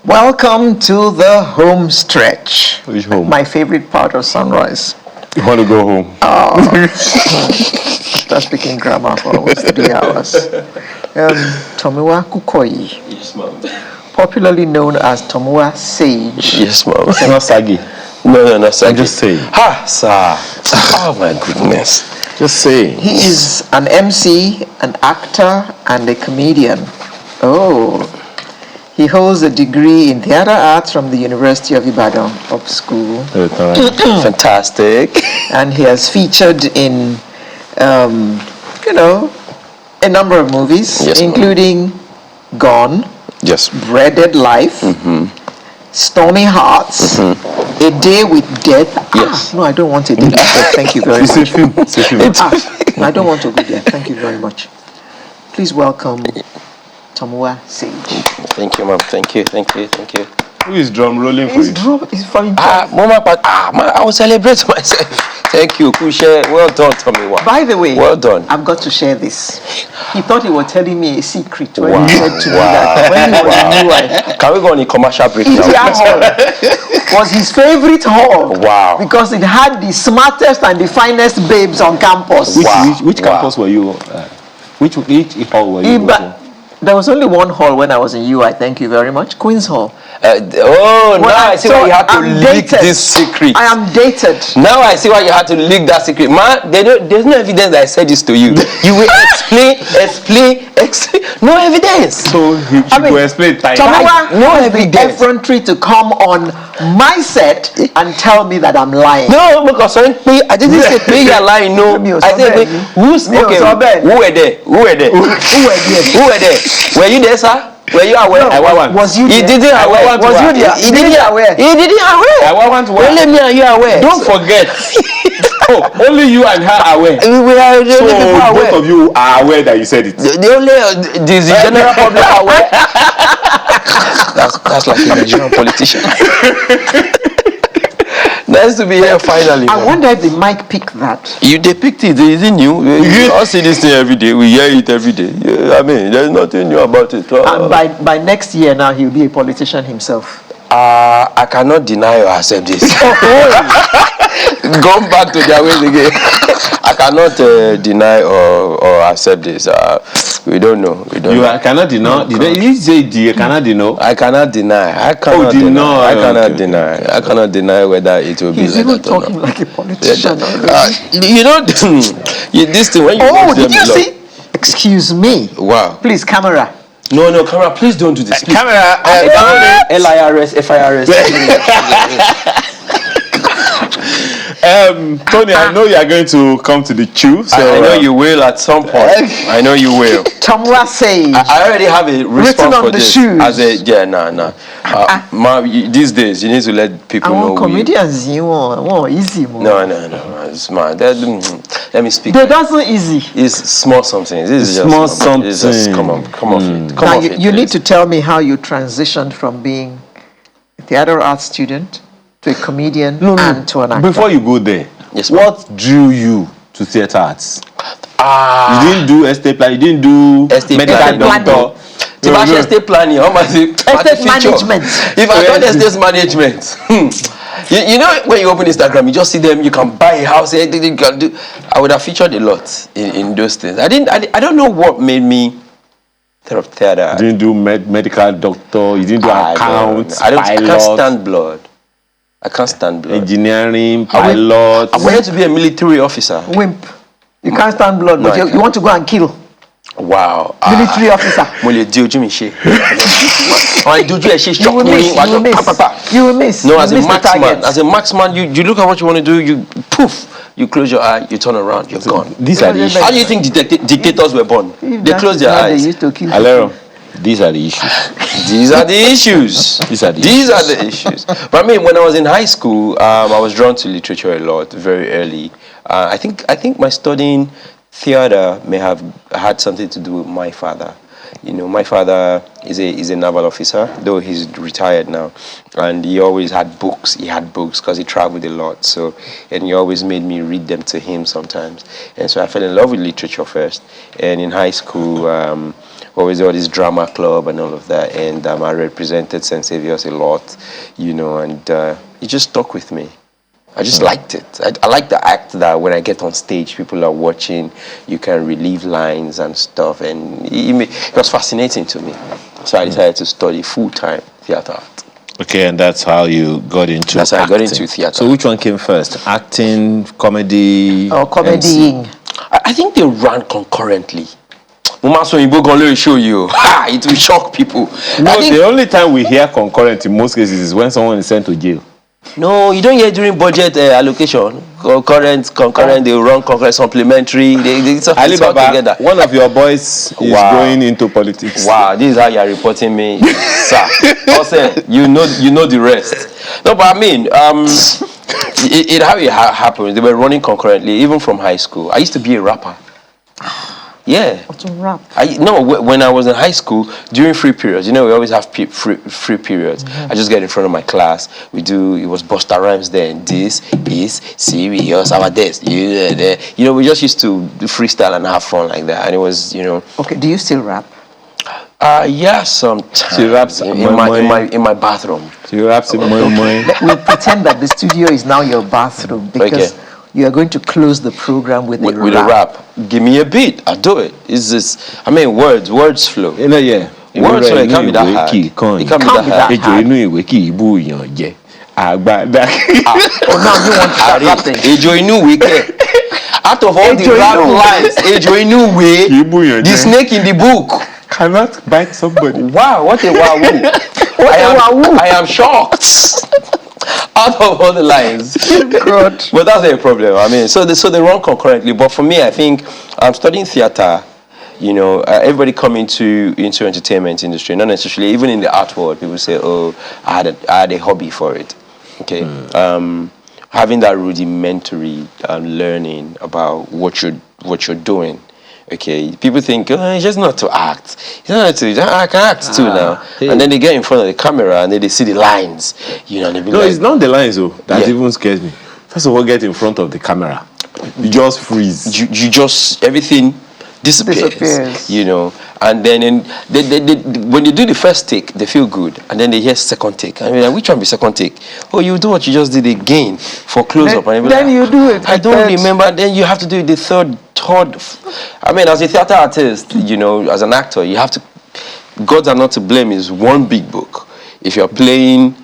Welcome to the home stretch. Which home? My favorite part of Sunrise. You want to go home? Start speaking grammar for almost 3 hours. Tomiwa Kukoyi, Yes, ma'am. popularly known as Tomiwa Sage. Yes, ma'am. It's not saggy. No, sir. I'm just saying. Ha, sir. Oh, my goodness. Just saying. He is an MC, an actor, and a comedian. Oh. He holds a degree in theater arts from the University of Ibadan, up school. Fantastic. And he has featured in, a number of movies, Yes, including Gone, Yes. Breaded Life, Stormy Hearts, A Day with Death. Yes. No, I don't want A Day with Death. Thank you very It's a much. film. It's a film. No, I don't want to go there. Thank you very much. Please welcome Tomiwa Sage. Thank you, ma'am. Thank you. Who is drum rolling for His you? drum is for him. Mama, I will celebrate myself. Thank you, Kushe. Well done, Tomiwa. By the way, Well done. I've got to share this. He thought he was telling me a secret when Wow, he said to me wow. that when he was in UI, Can we go on a commercial break India now? Hall was his favorite hall. Wow. Because it had the smartest and the finest babes on campus. Which campus were you? Which hall were you? There was only one hall when I was in UI. Thank you very much. Queen's Hall. Now I see why you had to I'm leak dated. this secret. I am dated. Now I see why you had to leak that secret. Man, there's no evidence that I said this to you. You will explain. No evidence. So he will explain time. Tomiwa No has the evidence. effrontery to come on my set and tell me that I'm lying. No, because I didn't say pay your line. No, I said who's okay? Who were there? Who were there? Were you there, sir? Were you aware? No, was you He there? didn't aware. Was you there? He didn't aware. He didn't aware. I want to. Only me and you aware. Don't forget. Only you and her are aware. We are the So only people aware. both of you are aware that you said it. The only the general public aware. That's like a Nigerian politician. Nice to be here finally. I wonder if the mic picked that. They picked it. Is it new? We all see this thing every day. We hear it every day. Yeah, I mean, there's nothing new about it. And by next year now, he'll be a politician himself. I cannot deny or accept this. Going back to their ways again. I cannot deny or accept this. We don't know. Cannot deny. Did you say you cannot deny? I cannot deny. I cannot deny. I cannot deny whether it will He's be like even that or talking not. like a politician. This thing when you Did you see? Excuse me. Wow. Please, camera. No, camera, please don't do this. Please. Camera. LIRS, FIRS. Tony, I know you are going to come to the chew. So I know you will at some point. I know you will. Tomiwa Sage. I already have a response Written on for the this. shoes. These days you need to let people I know. want comedians. You want easy. No, it's mad. Let me speak. They doesn't easy. It's small something. This is just Small It's just come off it. Come Now off it. you need to tell me how you transitioned from being a theater arts student to a comedian and to an actor. Before you go there, Yes, ma'am. what drew you to theater arts? You didn't do estate plan. You didn't do medical doctor. If I should estate planning, how much Estate management. If I done estate management, you know when you open Instagram, you just see them. You can buy a house. Anything you can do. I would have featured a lot in those things. I don't know what made me theater. You didn't do medical doctor. You didn't do accounts. I can't stand blood. I can't stand blood. Engineering, pilot. I wanted to be a military officer. Wimp. You can't stand blood, but you want to go and kill. Wow. Military officer. Mo le di ojú mi ṣe. Wọ́n dojú ẹ̀ ṣe You will miss. You will miss. No, you as a miss the marksman, target. you look at what you want to do, you poof, you close your eye, you turn around, you're gone. These are the issues. How do you think dictators were born? They close their They eyes. used to kill. Alero, these are the issues. These are the issues. These are the issues. But I mean, when I was in high school, I was drawn to literature a lot very early. I think my studying theater may have had something to do with my father. You know, my father is a naval officer, though he's retired now, and he always had books. He had books because he traveled a lot. So, and he always made me read them to him sometimes. And so I fell in love with literature first. And in high school, always all this drama club and all of that. And I represented St. Saviour's a lot, you know, and it just stuck with me. I just liked it. I like the act that when I get on stage, people are watching, you can relieve lines and stuff. And it was fascinating to me. So I decided to study full-time theater art. Okay, and that's how you got into That's how I got into theater. So which one came first? Acting, comedy? Or comedying? I think they ran concurrently. Show you. It will shock people. No, the only time we hear concurrent in most cases is when someone is sent to jail. No, you don't hear during budget allocation. Concurrent, they run concurrent, supplementary. It's all together. One of your boys is going into politics. Wow, this is how you are reporting me, sir. Also, you know the rest. No, but I mean, how it happened. They were running concurrently, even from high school. I used to be a rapper. Yeah. What's a rap? When I was in high school, during free periods, you know, we always have free periods. I just get in front of my class. It was Busta Rhymes then. This is serious. Our this. You know, we just used to do freestyle and have fun like that. And it was, you know. Okay, do you still rap? Yeah, sometimes. She raps in my bathroom. She raps in my We'll pretend that the studio is now your bathroom because you are going to close the program with a rap. Give me a beat, I'll do it. It's just, I mean, words flow. Yeah. Words flow, it can't be that hard. It can't be that hard. Oh, now you want to start rapping. Out of all the rap lines, the snake in the book cannot bite somebody. Wow, what a wahoo. I am shocked. Out of all the lines. God. But that's not a problem. I mean, so they run concurrently. But for me, I think I'm studying theater. You know, everybody come into entertainment industry, not necessarily, even in the art world, people say, oh, I had a hobby for it. Okay. Having that rudimentary learning about what you're doing. Okay, people think, oh, it's just not to act. It's not to, I can act too now. Hey. And then they get in front of the camera and then they see the lines. You know, and they be it's not the lines though. That even scares me. First of all, get in front of the camera. You just freeze. You just, everything disappears. You know, and then when you do the first take, they feel good. And then they hear second take. I mean, like, which one be second take? Oh, you do what you just did again for close-up. Then you do it. I don't remember. Then you have to do the third. I mean, as a theater artist, you know, as an actor, you have to. Gods Are Not to Blame is one big book. If you're playing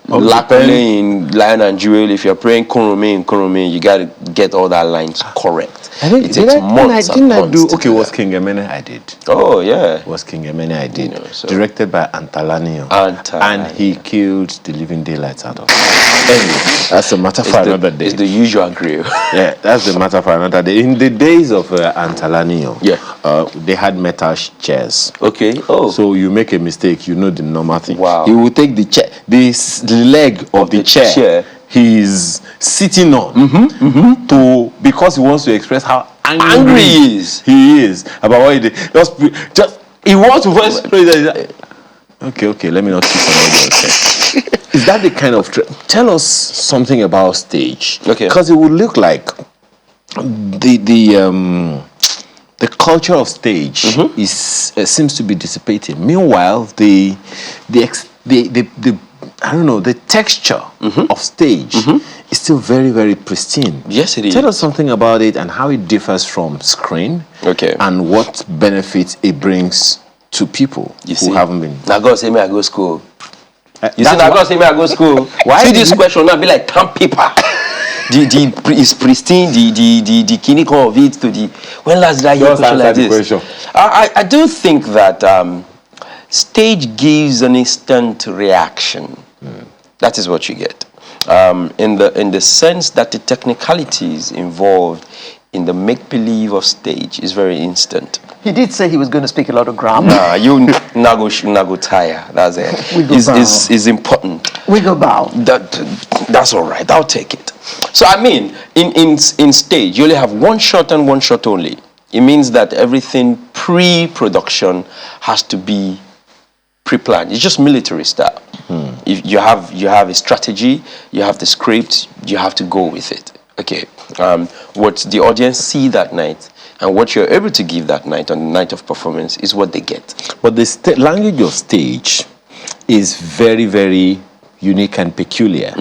Lakule in Lion and Jewel, if you're playing Kurumi in Kurumi, you got to get all that lines correct. It takes months and months. Okay, was King Emene I did. Oh, yeah. Was King Emene I did. You know, so. Directed by Antalanio. And he killed the living daylights out of it. Anyway, that's a matter for another day. It's the usual grill. Yeah, that's the matter for another day. In the days of Antalanio, they had metal chairs. Okay. Oh. So you make a mistake, you know the normal thing. Wow. He will take the chair, the leg of the chair. He's sitting on because he wants to express how angry he is about what he did. Just he wants to first okay, let me not keep somebody else. Is that the kind of tell us something about stage? Okay. Because it would look like the culture of stage seems to be dissipating. Meanwhile, the I don't know, the texture of stage is still very, very pristine. Yes, it is. Tell us something about it and how it differs from screen. Okay. And what benefits it brings to people who haven't been. Now God say me I go school. You see, now God say me I go school. Why see this question now be like stamp paper? Is pristine, the clinical of it to the when last did I hear a question like this? I do think that stage gives an instant reaction. That is what you get. In the sense that the technicalities involved in the make-believe of stage is very instant. He did say he was going to speak a lot of grammar. Nah, you nago tire. That's it. Is important. We go bow. That's all right. I'll take it. So I mean, in stage, you only have one shot and one shot only. It means that everything pre-production has to be pre-planned. It's just military style. If you have a strategy, you have the script, you have to go with it. Okay. What the audience see that night and what you're able to give that night on the night of performance is what they get. But the language of stage is very, very unique and peculiar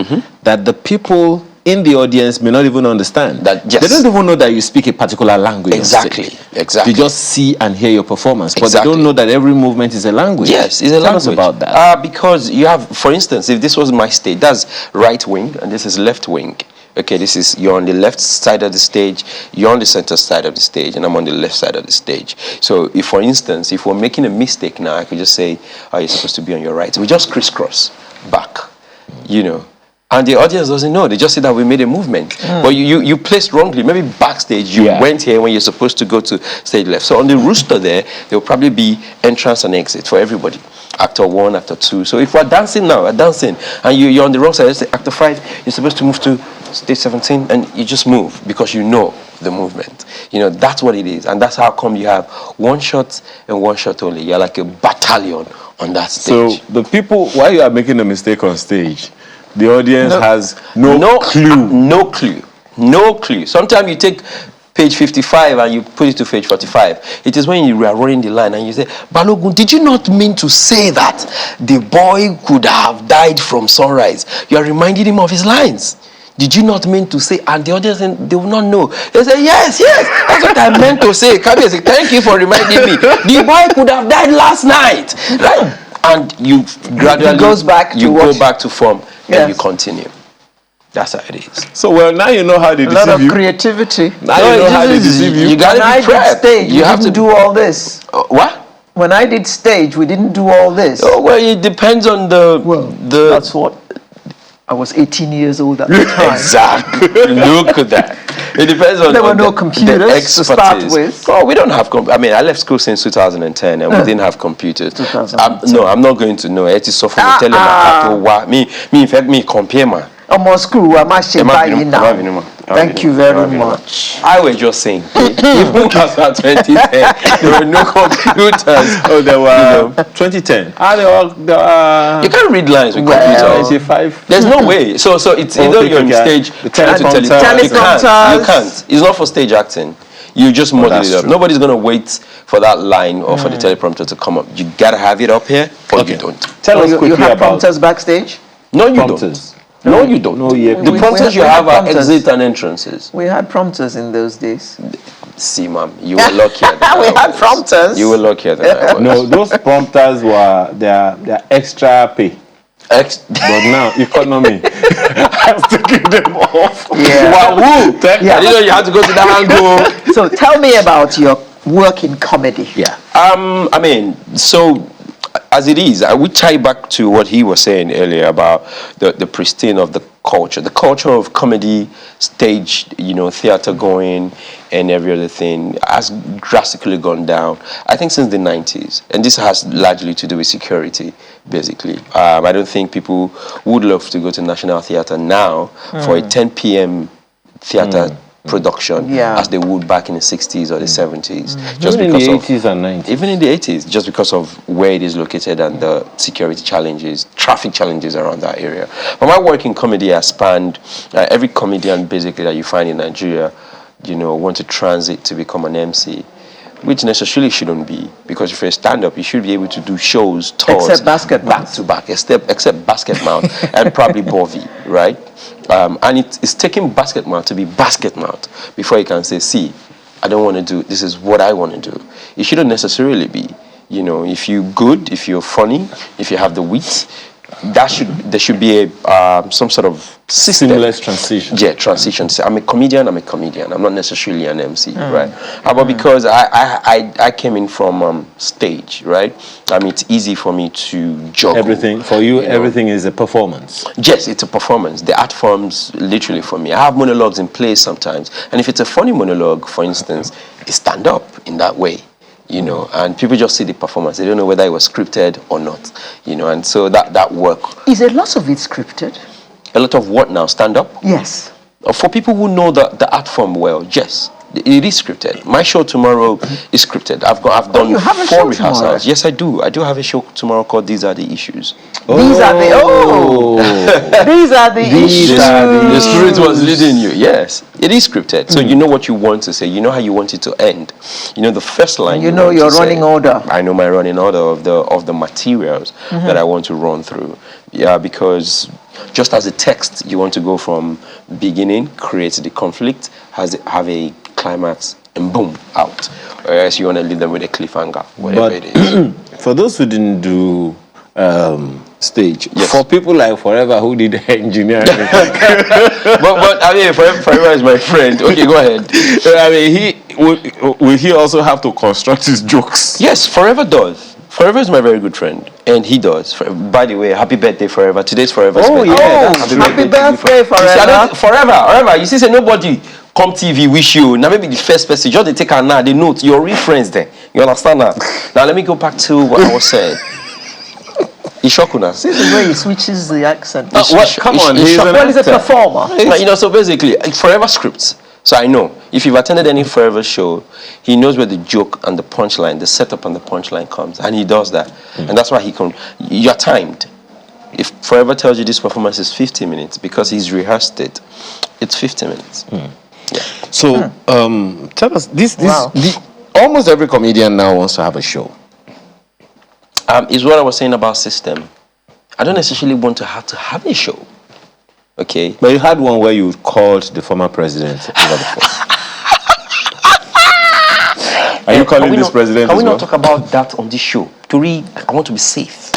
that the people in the audience may not even understand. That, yes. They don't even know that you speak a particular language. Exactly. Exactly. They just see and hear your performance, but Exactly. they don't know that every movement is a language. Yes, it's a Tell language. us about that. Because you have, for instance, if this was my stage, that's right wing and this is left wing. Okay, you're on the left side of the stage, you're on the center side of the stage, and I'm on the left side of the stage. So if, for instance, if we're making a mistake now, I could just say, oh, you're supposed to be on your right. We just crisscross back, you know. And the audience doesn't know. They just see that we made a movement. But you placed wrongly. Maybe backstage, you went here when you're supposed to go to stage left. So on the rooster there, there will probably be entrance and exit for everybody. Actor 1, actor 2. So if we're dancing now, and you're on the wrong side, let's say actor 5, you're supposed to move to stage 17, and you just move because you know the movement. You know, that's what it is. And that's how come you have one shot and one shot only. You're like a battalion on that stage. So the people, while you are making a mistake on stage, the audience has no clue. No clue. Sometimes you take page 55 and you put it to page 45. It is when you are running the line and you say, Balogun, did you not mean to say that the boy could have died from sunrise? You are reminding him of his lines. Did you not mean to say? And the audience, they will not know. They say, yes, that's what I meant to say. Kabi say, thank you for reminding me. The boy could have died last night. Right? And you gradually go back to form and you continue. That's how it is. So, well, now you know how they deceive you. A lot of creativity. Now you know how they deceive you. You got to be prepped. Stage, you have to do all this. What? When I did stage, we didn't do all this. Oh, well, it depends on that's what. I was 18 years old at the time. Exactly. Look at that. It depends on. There were no computers to start with. Oh, we don't have. I mean, I left school since 2010, and we didn't have computers. 2010. No, I'm not going to know. It is so funny. Tell them me. In fact, me compare man. Almost school. I'm actually buying now. Thank you very much. I was just saying, even after 2010, there were no computers. Oh, there were 2010. You can't read lines with computers. 85. There's no way. So it's either you're on stage, teleprompters. You can't. It's not for stage acting. You just model it up. True. Nobody's gonna wait for that line or for the teleprompter to come up. You gotta have it up here, or you don't. Tell us quickly you have about prompters backstage? No, you prompters. don't. No, you don't. No, yeah. The prompters you we have are prompters. exit and entrances. We had prompters in those days. See, ma'am, you were luckier than I We had was. prompters. You were luckier than I was. No, those prompters were their extra pay. But now, economy has taken them off. Yeah. Wow, woo. I didn't know you had to go to that angle. So tell me about your work in comedy. Yeah. I mean, so as it is, I would tie back to what he was saying earlier about the pristine of the culture of comedy, stage, theater going, and every other thing has drastically gone down, I think, since the 90s. And this has largely to do with security, basically. I don't think people would love to go to National Theatre now for a 10 p.m. theater production as they would back in the 60s or the 70s. Just even because in the 80s and 90s. Even in the 80s, just because of where it is located and the security challenges, traffic challenges around that area. But my work in comedy has spanned every comedian basically that you find in Nigeria, want to transit to become an MC, which necessarily shouldn't be, because if you're a stand-up, you should be able to do shows, tours, Except Basket back to back, except Basket Mouth and probably Bovi, right? And it's taking Basket Mouth to be Basket Mouth before you can say, see, I don't want to do, this is what I want to do. It shouldn't necessarily be, if you're good, if you're funny, if you have the wit, there should be a some sort of system. Seamless transition. Yeah, transition. I'm a comedian. I'm not necessarily an MC, right? But because I came in from stage, right? It's easy for me to juggle. Everything for you, everything is a performance. Yes, it's a performance. The art forms literally for me. I have monologues in place sometimes, and if it's a funny monologue, for instance, it stand up in that way. And people just see the performance. They don't know whether it was scripted or not, and so that work. Is a lot of it scripted? A lot of what now? Stand up? Yes. For people who know the art form well, yes. It is scripted. My show tomorrow is scripted. I've done you have a 4 show rehearsals. tomorrow? Yes, I do. I do have a show tomorrow called These Are the Issues. These are the these are the issues. The spirit was leading you. Yes, it is scripted. So you know what you want to say. You know how you want it to end. You know the first line. You know your running order. I know my running order of the materials that I want to run through. Yeah, because just as a text, you want to go from beginning, create the conflict, have a climax, and boom, out. Or else you want to leave them with a cliffhanger, whatever it is. For those who didn't do stage, Yes. for people like Forever who did engineering, but I mean, Forever is my friend. Okay, go ahead. I mean, will he also have to construct his jokes? Yes, Forever does. Forever is my very good friend, and he does. By the way, happy birthday, Forever. Today's Forever's birthday. Happy birthday, You see, I Forever. don't- Forever. You see, say nobody come TV wish you. Now maybe the first person, just they take her now, they note your real friends there. You understand that? Now let me go back to what I was saying. Ishokuna. This is where he switches the accent. Come on, he's an Well, he's a actor. performer. You know, so basically, Forever scripts. So I know if you've attended any Forever show, he knows where the joke and the punchline, the setup and the punchline comes, and he does that, and that's why he can. You're timed. If Forever tells you this performance is 50 minutes because he's rehearsed it, it's 50 minutes. Yeah. So, tell us this. Wow. Almost every comedian now wants to have a show. Is what I was saying about system. I don't necessarily want to have a show. Okay. But you had one where you called the former president over the phone. Are you calling this president Can as we well? not talk about that on this show? I want to be safe.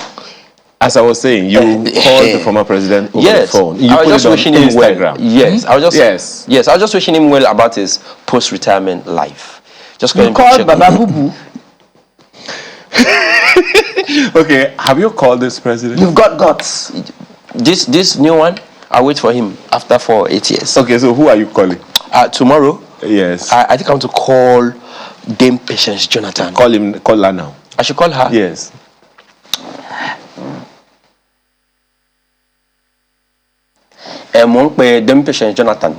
As I was saying, you called the former president over the phone. You I was put just it on wishing him Instagram. well. Yes, I was just Yes. I was just wishing him well about his post-retirement life. Just You called Baba Boo Boo. Okay, have you called this president? You've got guts. This new one. I'll wait for him after 8 years. Okay, so who are you calling? Tomorrow, Yes. I think I want to call Dame Patience Jonathan. Call her now. I should call her. Yes. Dame Patience Jonathan.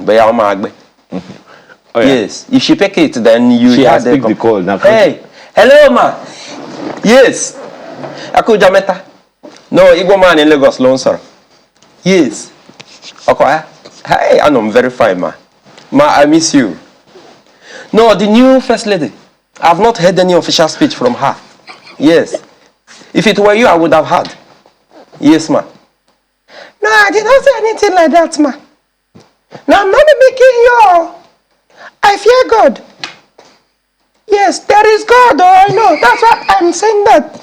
Oh, yeah. Yes. If she pick it, then you She hear has picked the call. Now, Hey, hello, ma. Yes. Aku Jameta. No, Igbo man in Lagos, lone sir. Yes. Okay. Hey, I'm very fine, ma. Ma, I miss you. No, the new first lady. I've not heard any official speech from her. Yes. If it were you, I would have had. Yes, ma. No, I did not say anything like that, ma. No, I'm not making you. I fear God. Yes, there is God, I know. That's why I'm saying that.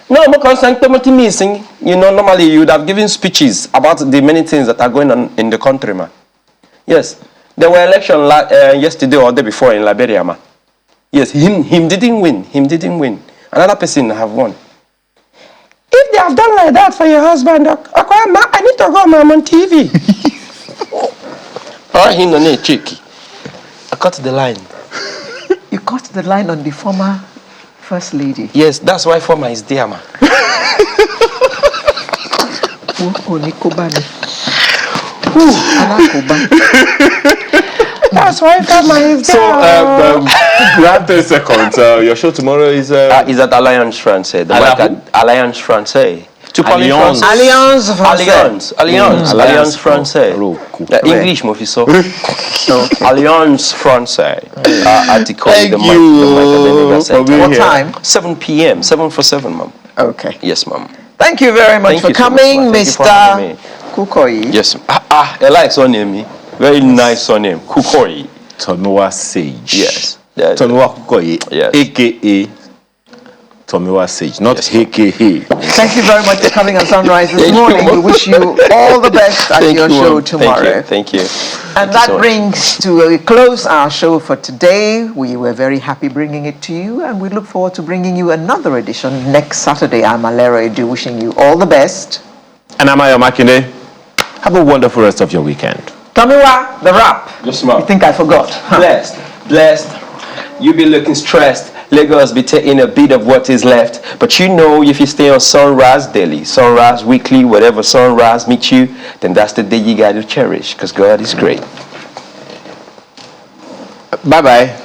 No, I'm concerned missing. You know, normally you would have given speeches about the many things that are going on in the country, ma. Yes. There were elections yesterday or the day before in Liberia, ma. Yes, him didn't win. Him didn't win. Another person have won. If they have done like that for your husband, I need to go, I'm on TV. Him no cheeky. I cut the line. You cut the line on the former first lady. Yes, that's why former is there, ma. That's why former is there. So, we have 10 seconds. Your show tomorrow is... Is at Alliance Française. Alliance Française. To call it Alliance. Français. Alliance Française. English, mo fi sọ. Alliance Française. Article. Thank you for being What here. time? 7 p.m. 7 for 7, ma'am. Okay. Yes, ma'am. Thank you very much Thank for you so much, coming, ma'am. Thank you for Mr. having me. Kukoyi. Yes. I like surname. Me. Very nice surname. Kukoyi. Tomiwa Sage. Yes. Tomiwa Kukoyi, Yes. a.k.a. Tomiwa Sage, not Yes. a.k.a. Thank you very much for coming on Sunrise this Thank you, morning. We ma'am. wish you all the best at Thank your you, show ma'am. tomorrow. Thank you. And that brings to a close our show for today. We were very happy bringing it to you, and we look forward to bringing you another edition next Saturday. I'm Alera Edu, wishing you all the best. And I'm Ayo Makinde. Have a wonderful rest of your weekend. Tomiwa, the rap. Yes, ma'am. You think I forgot? Blessed. You be looking stressed. Lagos be taking a bit of what is left. But you know, if you stay on Sunrise Daily, Sunrise Weekly, whatever Sunrise meets you, then that's the day you got to cherish, because God is great. Bye-bye.